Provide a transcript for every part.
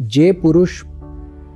જે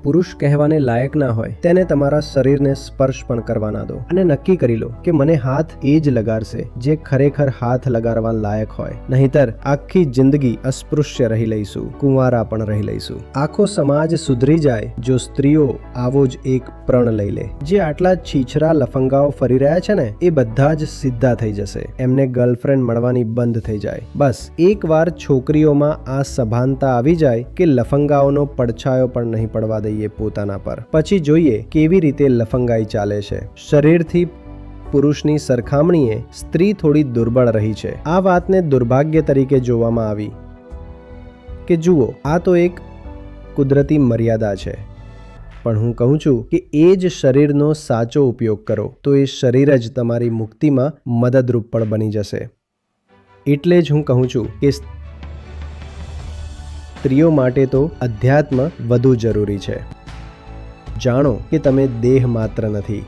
પુરુષ કહેવાને લાયક ના હોય તેને તમારા શરીરને સ્પર્શ પણ કરવા ના દો અને નક્કી કરી લો કે મને હાથ એ જ લગાડશે જે ખરેખર હાથ લગાડવા લાયક હોય, નહીતર આખી જિંદગી અસ્પૃશ્ય રહી લઈશું, કુંવારા પણ રહી લઈશું. આખો સમાજ સુધરી જાય જો સ્ત્રીઓ આવો જ એક પ્રણ લઈ લે. જે આટલા છીછરા લફંગાઓ ફરી રહ્યા છે ને એ બધા જ સીધા થઈ જશે. એમને ગર્લફ્રેન્ડ મળવાની બંધ થઈ જાય. બસ એકવાર છોકરીઓમાં આ સભાનતા આવી જાય કે લફંગાઓનો પડછાયો પણ નહીં પડવા દઈએ પોતાના પર, પછી જોઈએ કેવી રીતે લફંગાઈ ચાલે છે. શરીરથી પુરુષની સરખામણીએ સ્ત્રી થોડી દુર્બળ રહી છે. આ વાતને દુર્ભાગ્ય તરીકે જોવામાં આવી કે જુઓ આ તો એક કુદરતી મર્યાદા છે, પણ હું કહું છું કે એ જ શરીરનો સાચો ઉપયોગ કરો તો એ શરીર જ તમારી મુક્તિમાં મદદરૂપ પણ બની જશે. એટલે જ હું કહું છું કે સ્ત્રીઓ માટે તો અધ્યાત્મ વધુ જરૂરી છે. જાણો કે તમે દેહ માત્ર નથી.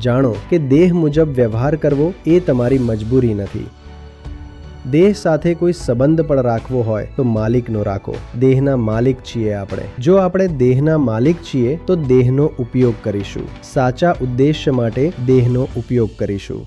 જાણો કે દેહ મુજબ વ્યવહાર કરવો એ તમારી મજબૂરી નથી. દેહ સાથે કોઈ સંબંધ પણ રાખવો હોય તો માલિકનો રાખો. દેહના માલિક છીએ આપણે. જો આપણે દેહના માલિક છીએ તો દેહનો ઉપયોગ કરીશું. સાચા ઉદ્દેશ્ય માટે દેહનો ઉપયોગ કરીશું.